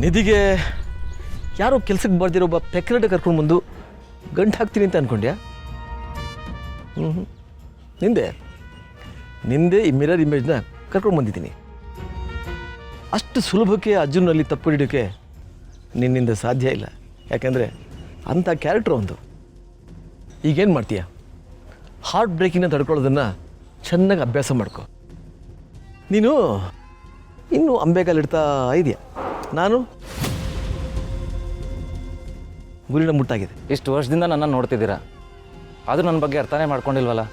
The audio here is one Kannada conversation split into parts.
ನಿಧಿಗೆ ಯಾರೋ ಕೆಲ್ಸಕ್ಕೆ ಬರ್ದಿರೋ ಒಬ್ಬ ಪೆಕ್ರೆಟ್ ಕರ್ಕೊಂಡು ಬಂದು ಗಂಟು ಹಾಕ್ತೀನಿ ಅಂತ ಅಂದ್ಕೊಂಡ್ಯಾ? ನಿಂದೆ ಈ ಮಿರರ್ ಇಮೇಜ್ನ ಕರ್ಕೊಂಡು ಬಂದಿದ್ದೀನಿ. ಅಷ್ಟು ಸುಲಭಕ್ಕೆ ಅರ್ಜುನಲ್ಲಿ ತಪ್ಪು ಹಿಡಿಯೋಕ್ಕೆ ನಿನ್ನಿಂದ ಸಾಧ್ಯ ಇಲ್ಲ. ಯಾಕೆಂದರೆ ಅಂಥ ಕ್ಯಾರೆಕ್ಟ್ರ್ ಒಂದು. ಈಗೇನು ಮಾಡ್ತೀಯ? ಹಾರ್ಟ್ ಬ್ರೇಕಿಂಗ್ನ ತಡ್ಕೊಳ್ಳೋದನ್ನು ಚೆನ್ನಾಗಿ ಅಭ್ಯಾಸ ಮಾಡ್ಕೊ. ನೀನು ಇನ್ನೂ ಅಂಬೆಗಾಲಿಡ್ತಾ ಇದೆಯಾ. ನಾನು ಗುರಿನ ಮುಟ್ಟಾಗಿದೆ. ಇಷ್ಟು ವರ್ಷದಿಂದ ನನ್ನನ್ನು ನೋಡ್ತಿದ್ದೀರಾ, ಆದರೂ ನನ್ನ ಬಗ್ಗೆ ಅರ್ಥನೇ ಮಾಡ್ಕೊಂಡಿಲ್ವಲ್ಲ.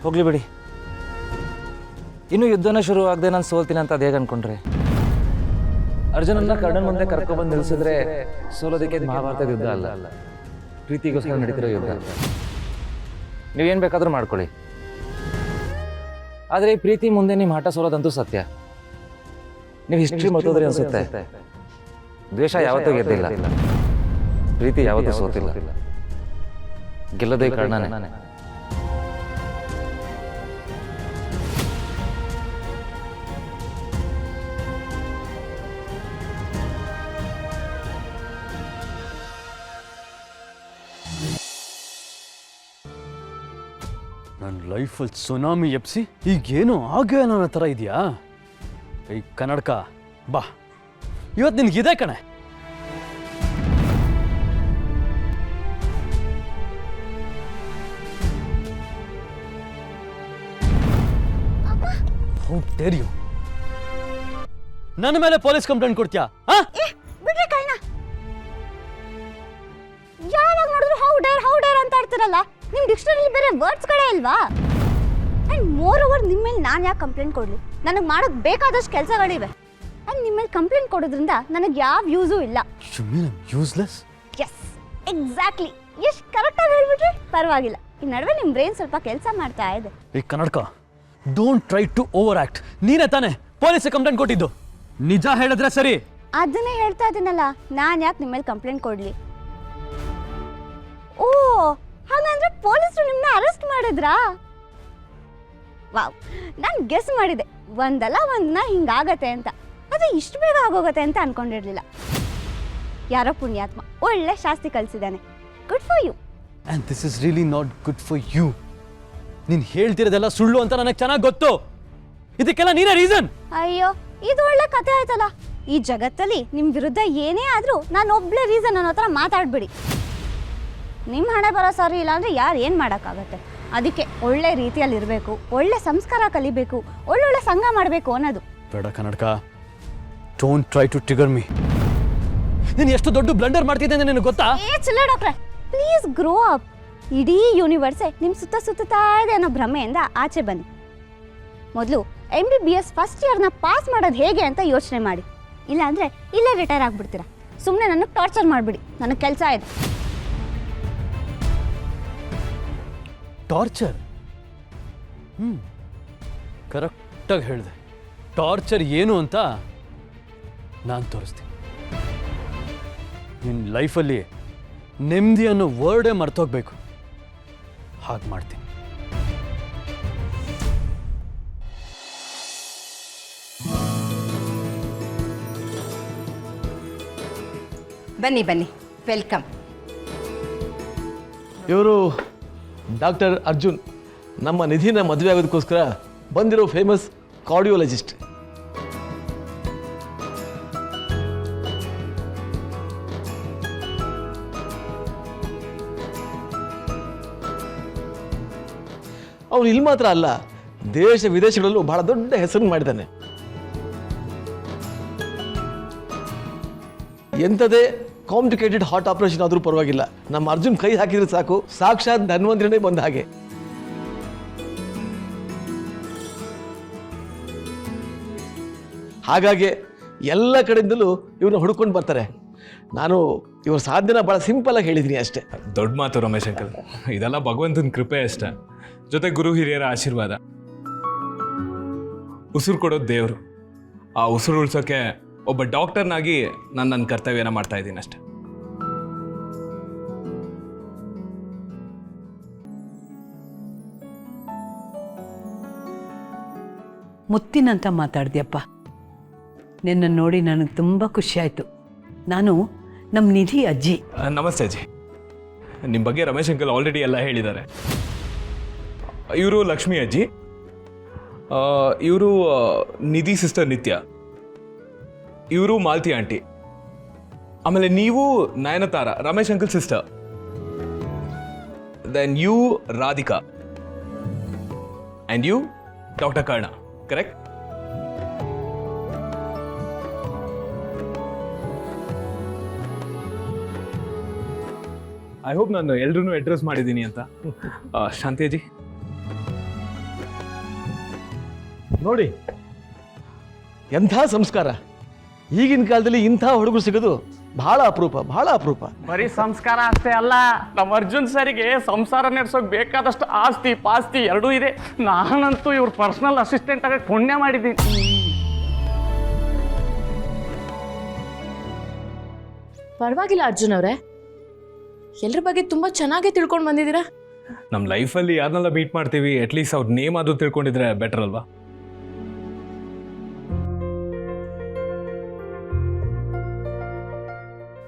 ಹೋಗಲಿ ಬಿಡಿ. ಇನ್ನೂ ಯುದ್ಧನೇ ಶುರು ಆಗದೆ ನಾನು ಸೋಲ್ತೀನಿ ಅಂತ ಅದೇ ಅನ್ಕೊಂಡ್ರೆ. ಅರ್ಜುನನ್ನ ಕರ್ಣನ ಮುಂದೆ ಕರ್ಕೊಬಂದು ನಿಲ್ಲಿಸಿದ್ರೆ ಸೋಲೋದಕ್ಕೆ ಮಹಾಭಾರತದ ಯುದ್ಧ ಅಲ್ಲ, ಪ್ರೀತಿಗೋಸ್ಕರ ನಡೀತಿರೋ ಯುದ್ಧ. ನೀವೇನು ಬೇಕಾದರೂ ಮಾಡ್ಕೊಳ್ಳಿ, ಆದರೆ ಈ ಪ್ರೀತಿ ಮುಂದೆ ನಿಮ್ಮ ಆಟ ಸೋಲೋದಂತೂ ಸತ್ಯ. ನೀವು ಹಿಸ್ಟ್ರಿ ಮತ್ತೋದ್ರಿ ಅನ್ಸುತ್ತೆ. ದ್ವೇಷ ಯಾವತ್ತೂ ಗೆದ್ದಿಲ್ಲ, ಪ್ರೀತಿ ಯಾವತ್ತೂ ಸೋತಿಲ್ಲ. ಗೆಲ್ಲೋದೇ ಕರ್ಣನೇ. ನನ್ನ ಲೈಫಲ್ಲಿ ಸುನಾಮಿ ಎಪ್ಸಿ ಈಗೇನು ಆಗೇ ನನ್ನ ಥರ ಇದೆಯಾ? ಈ ಕನ್ನಡಕ ಬಾ, ಇವತ್ತು ನಿನಗಿದೆ ಕಣೆ. ಹೌ ಡೇರ್ ಯು ನನ್ನ ಮೇಲೆ ಪೊಲೀಸ್ ಕಂಪ್ಲೇಂಟ್ ಕೊಡ್ತೀಯಾ? ಬಿಡ್ರಿ ಕೈನ. ಯಾವಾಗ ನೋಡಿದ್ರು ಹೌ ಡೇರ್ ಅಂತ ಆಡ್ತಿರಲ್ಲ. ನಿಮ್ ಡಿಕ್ಷನರಿಲಿ ಬೇರೆ ವರ್ಡ್ಸ್ಗಳೇ ಇಲ್ವಾ? ಅಂಡ್ ಮೋರ್ ಓವರ್ ನಿಮ್ಮ ಮೇಲೆ ನಾನು ಯಾಕೆ ಕಂಪ್ಲೇಂಟ್ ಕೊಡ್ಲಿ? ನನಗೆ ಮಾಡೋಕ್ ಬೇಕಾದಷ್ಟು ಕೆಲಸಗಳಿವೆ. ಅಂಡ್ ನಿಮ್ಮ ಮೇಲೆ ಕಂಪ್ಲೇಂಟ್ ಕೊಡೋದ್ರಿಂದ ನನಗೆ ಯಾವ ಯೂಸು ಇಲ್ಲ. You mean useless? Yes, exactly. ಎಷ್ಟು ಕರೆಕ್ಟಾಗಿ ಹೇಳ್ಬಿಟ್ರಿ, ಪರವಾಗಿಲ್ಲ. ಈ ನಡುವೆ ನಿಮ್ಮ ಬ್ರೈನ್ ಸ್ವಲ್ಪ ಕೆಲಸ ಮಾಡ್ತಾ ಇದೆ. ಈ ಕನ್ನಡಕ don't try to over act. ನೀನೇ ತಾನೇ ಪೊಲೀಸ್ ಕಂಪ್ಲೇಂಟ್ ಕೊಟ್ಟಿದ್ದು, ನಿಜ ಹೇಳಿದ್ರೆ ಸರಿ. ಅದನ್ನೇ ಹೇಳ್ತಾ ಇದ್ದೀನಲ್ಲ, ನಾನು ಯಾಕೆ ನಿಮ್ಮ ಮೇಲೆ ಕಂಪ್ಲೇಂಟ್ ಕೊಡ್ಲಿ? ಓ, ಹಾಗಂದ್ರೆ ಪೊಲೀಸರು ನಿಮ್ಮನ್ನ ಅರೆಸ್ಟ್ ಮಾಡಿದ್ರಾ? ವಾವ್, ನಾನು ಗೆಸ್ ಮಾಡಿದೆ ಒಂದಲ್ಲ ಒಂದಿನ ಹಿಂಗಾಗತ್ತೆ ಅಂತ. ಅದು ಇಷ್ಟು ಬೇಗ ಆಗೋಗತ್ತೆ ಅಂತ ಅನ್ಕೊಂಡಿರ್ಲಿಲ್ಲ. ಯಾರೋ ಪುಣ್ಯಾತ್ಮ ಒಳ್ಳೆ ಶಾಸ್ತಿ ಕಲಿಸಿದ್ದಾನೆ. Good for you. And this is really not good for you. ನೀನು ಹೇಳ್ತಿರೋದೆಲ್ಲ ಸುಳ್ಳು ಅಂತ ನನಗೆ ಚೆನ್ನಾಗಿ ಗೊತ್ತು. ಇದಕ್ಕೆಲ್ಲ ನೀನೇ ರೀಸನ್. ಅಯ್ಯೋ, ಇದು ಒಳ್ಳೆ ಕತೆ ಆಯ್ತಲ್ಲ. ಈ ಜಗತ್ತಲ್ಲಿ ನಿಮ್ಮ ವಿರುದ್ಧ ಏನೇ ಆದರೂ ನಾನು ಒಬ್ಳೆ ರೀಸನ್ ಅನ್ನೋ ಥರ ಮಾತಾಡ್ಬಿಡಿ. ನಿಮ್ಮ ಹಣೆ ಬರೋ ಸರಿ ಇಲ್ಲ ಅಂದರೆ ಯಾರು ಏನು ಮಾಡೋಕ್ಕಾಗತ್ತೆ? ಅದಕ್ಕೆ ಒಳ್ಳೆ ರೀತಿಯಲ್ಲಿ ಇರಬೇಕು, ಒಳ್ಳೆ ಸಂಸ್ಕಾರ ಕಲಿಬೇಕು, ಒಳ್ಳೊಳ್ಳೆ ಸಂಘ ಮಾಡಬೇಕು ಅನ್ನೋದು. ಬೇಡ ಕನ್ನಡಕ, don't try to trigger me. ನೀನು ಎಷ್ಟು ದೊಡ್ಡ ಬ್ಲಂಡರ್ ಮಾಡ್ತಿದ್ದೆ ನಿನಗೆ ಗೊತ್ತಾ? ಚಿಲ್ಲ ಡಾಕ್ಟ್ರೆ, ಪ್ಲೀಸ್ ಗ್ರೋ ಅಪ್. ಇಡೀ ಯೂನಿವರ್ಸೇ ನಿಮ್ಮ ಸುತ್ತಾ ಇದೆ ಅನ್ನೋ ಭ್ರಮೆಯಿಂದ ಆಚೆ ಬನ್ನಿ. ಮೊದಲು MBBS ಫಸ್ಟ್ ಇಯರ್ನ ಪಾಸ್ ಮಾಡೋದು ಹೇಗೆ ಅಂತ ಯೋಚನೆ ಮಾಡಿ. ಇಲ್ಲಾಂದರೆ ಇಲ್ಲೇ ರಿಟೈರ್ ಆಗಿಬಿಡ್ತೀರಾ. ಸುಮ್ಮನೆ ನನಗೆ ಟಾರ್ಚರ್ ಮಾಡಿಬಿಡಿ, ನನಗೆ ಕೆಲಸ ಇದೆ. ಟಾರ್ಚರ್? ಕರೆಕ್ಟಾಗಿ ಹೇಳಿದೆ. ಟಾರ್ಚರ್ ಏನು ಅಂತ ನಾನು ತೋರಿಸ್ತೀನಿ. ನಿನ್ನ ಲೈಫಲ್ಲಿ ನೆಮ್ಮದಿ ಅನ್ನೋ ವರ್ಡೇ ಮರ್ತೋಗ್ಬೇಕು. ಹಾಗೆ ಮಾಡ್ತೀನಿ. ಬನ್ನಿ ಬನ್ನಿ, ವೆಲ್ಕಮ್. ಇವರು ಡಾಕ್ಟರ್ ಅರ್ಜುನ್, ನಮ್ಮ ನಿಧಿನ ಮದುವೆ ಆಗೋದಕ್ಕೋಸ್ಕರ ಬಂದಿರೋ ಫೇಮಸ್ ಕಾರ್ಡಿಯೋಲಜಿಸ್ಟ್. ಅವನು ಇಲ್ಲಿ ಮಾತ್ರ ಅಲ್ಲ, ದೇಶ ವಿದೇಶಗಳಲ್ಲೂ ಬಹಳ ದೊಡ್ಡ ಹೆಸರನ್ನು ಮಾಡಿದ್ದಾನೆ. ಎಂಥದೇ ಕಾಂಪ್ಲಿಕೇಟೆಡ್ ಹಾರ್ಟ್ ಆಪರೇಷನ್ ಆದರೂ ಪರವಾಗಿಲ್ಲ, ನಮ್ಮ ಅರ್ಜುನ್ ಕೈ ಹಾಕಿದ್ರೆ ಸಾಕು, ಸಾಕ್ಷಾತ್ ಧನ್ವಂತರಿನೇ ಬಂದ ಹಾಗೆ. ಹಾಗಾಗಿ ಎಲ್ಲ ಕಡೆಯಿಂದಲೂ ಇವ್ರನ್ನ ಹುಡ್ಕೊಂಡು ಬರ್ತಾರೆ. ನಾನು ಇವ್ರ ಸಾಧನೆ ಭಾಳ ಸಿಂಪಲ್ ಆಗಿ ಹೇಳಿದ್ದೀನಿ ಅಷ್ಟೇ. ದೊಡ್ಡ ಮಾತು ರಮೇಶ್ ಅಂಕಲ್, ಇದೆಲ್ಲ ಭಗವಂತನ ಕೃಪೆ ಅಷ್ಟೇ, ಜೊತೆ ಗುರು ಹಿರಿಯರ ಆಶೀರ್ವಾದ. ಉಸಿರು ಕೊಡೋದು ದೇವರು. ಆ ಉಸಿರು ಉಳ್ಸೋಕ್ಕೆ ಒಬ್ಬ ಡಾಕ್ಟರ್ನಾಗಿ ನಾನು ನನ್ನ ಕರ್ತವ್ಯನ ಮಾಡ್ತಾ ಇದ್ದೀನಿ ಅಷ್ಟೆ. ಮುತ್ತಿನಂತ ಮಾತಾಡ್ದ್ಯಪ್ಪ. ನಿನ್ನನ್ನು ನೋಡಿ ನನಗೆ ತುಂಬ ಖುಷಿಯಾಯಿತು. ನಾನು ನಮ್ಮ ನಿಧಿ ಅಜ್ಜಿ. ನಮಸ್ತೆ ಅಜ್ಜಿ. ನಿಮ್ಮ ಬಗ್ಗೆ ರಮೇಶ್ ಅಂಕಲ್ ಆಲ್ರೆಡಿ ಎಲ್ಲ ಹೇಳಿದ್ದಾರೆ. ಇವರು ಲಕ್ಷ್ಮಿ ಅಜ್ಜಿ, ಇವರು ನಿಧಿ ಸಿಸ್ಟರ್ ನಿತ್ಯ, ಇವರು ಮಾಲ್ತಿ ಆಂಟಿ, ಆಮೇಲೆ ನೀವು Nayantara Ramesh uncle sister, then you Radhika and you doctor Karna, correct? I hope ನಾನು ಎಲ್ರೂ ಅಡ್ರೆಸ್ ಮಾಡಿದ್ದೀನಿ ಅಂತ. ಶಾಂತಿ ಅಜ್ಜಿ ನೋಡಿ, ಎಂಥ ಸಂಸ್ಕಾರ! ಈಗಿನ ಕಾಲದಲ್ಲಿ ಇಂಥ ಹುಡುಗರು ಸಿಗೋದು ಬಹಳ ಅಪರೂಪ, ಬಹಳ ಅಪರೂಪ. ಬರೀ ಸಂಸ್ಕಾರ ಅಷ್ಟೇ ಅಲ್ಲ, ನಮ್ಮ ಅರ್ಜುನ್ ಸರಿಗೆ ಸಂಸಾರ ನಡೆಸೋಕೆ ಬೇಕಾದಷ್ಟು ಆಸ್ತಿ ಪಾಸ್ತಿ ಎರಡೂ ಇದೆ. ನಾನಂತೂ ಇವ್ರ ಪರ್ಸನಲ್ ಅಸಿಸ್ಟೆಂಟ್ ಆಗಿ ಪುಣ್ಯ ಮಾಡಿದ್ದೀನಿ. ಪರವಾಗಿಲ್ಲ ಅರ್ಜುನ್ ಅವರೇ, ಎಲ್ಲರ ಬಗ್ಗೆ ತುಂಬಾ ಚೆನ್ನಾಗಿ ತಿಳ್ಕೊಂಡು ಬಂದಿದ್ದೀರಾ. ನಮ್ಮ ಲೈಫಲ್ಲಿ ಯಾರನ್ನೆಲ್ಲ ಮೀಟ್ ಮಾಡ್ತೀವಿ, ಅಟ್ಲೀಸ್ಟ್ ಅವ್ರ ನೇಮ್ ಅದು ತಿಳ್ಕೊಂಡಿದ್ರೆ ಬೆಟರ್ ಅಲ್ವಾ?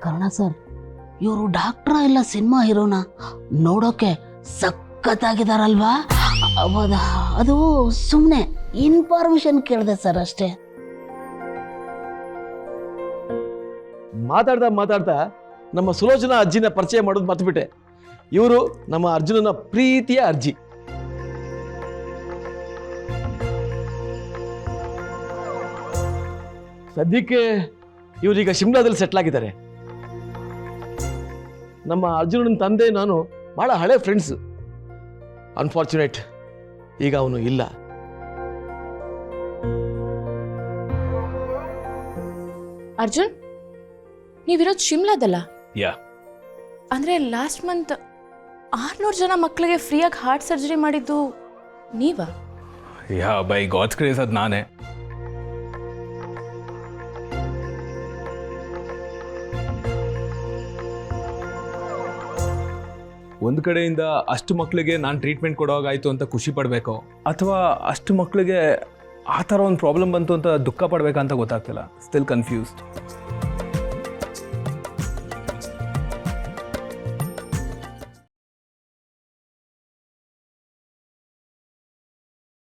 ಕರ್ಣ ಸರ್, ಇವರು ಡಾಕ್ಟ್ರ ಇಲ್ಲ ಸಿನಿಮಾ ಹೀರೋನ? ನೋಡೋಕೆ ಸಖತ್ತಾಗಿದಾರಲ್ವಾ? ಅದು ಸುಮ್ಮನೆ ಇನ್ಫಾರ್ಮೇಶನ್ ಕೇಳಿದೆ ಸರ್ ಅಷ್ಟೇ. ಮಾತಾಡ್ತಾ ನಮ್ಮ ಸುಲೋಚನಾ ಅಜ್ಜಿನ ಪರಿಚಯ ಮಾಡೋದು ಮರ್ತ್ಬಿಟ್ಟೆ. ಇವರು ನಮ್ಮ ಅರ್ಜುನನ ಪ್ರೀತಿಯ ಅರ್ಜಿ. ಸದ್ಯಕ್ಕೆ ಇವರೀಗ ಶಿಮ್ಲಾದಲ್ಲಿ ಸೆಟ್ಲ್ ಆಗಿದ್ದಾರೆ. ನಮ್ಮ ಅರ್ಜುನನ ತಂದೆ ನಾನು ಬಹಳ ಹಳೆ ಫ್ರೆಂಡ್ಸ್. ಅನ್ಫಾರ್ಚುನೇಟ್, ಈಗ ಅವನು ಇಲ್ಲ. ಅರ್ಜುನ್, ನೀವಿರೋದು ಶಿಮ್ಲಾದಲ್ಲ? ಯಾ. ಅಂದ್ರೆ ಲಾಸ್ಟ್ ಮಂತ್ 600 ಜನ ಮಕ್ಕಳಿಗೆ ಫ್ರೀಯಾಗಿ ಹಾರ್ಟ್ ಸರ್ಜರಿ ಮಾಡಿದ್ದು ನೀವಾ? ಯಾ, ಬೈ ಗಾಡ್ಸ್ ಗ್ರೇಸ್ ಅದು ನಾನೇ. ಒಂದು ಕಡೆಯಿಂದ ಅಷ್ಟು ಮಕ್ಕಳಿಗೆ ನಾನು ಟ್ರೀಟ್ಮೆಂಟ್ ಕೊಡೋಗಾಯ್ತು ಅಂತ ಖುಷಿ ಪಡಬೇಕೋ, ಅಥವಾ ಅಷ್ಟು ಮಕ್ಕಳಿಗೆ ಆ ಥರ ಒಂದು ಪ್ರಾಬ್ಲಮ್ ಬಂತು ಅಂತ ದುಃಖ ಪಡಬೇಕಂತ ಗೊತ್ತಾಗ್ತಿಲ್ಲ. Still confused.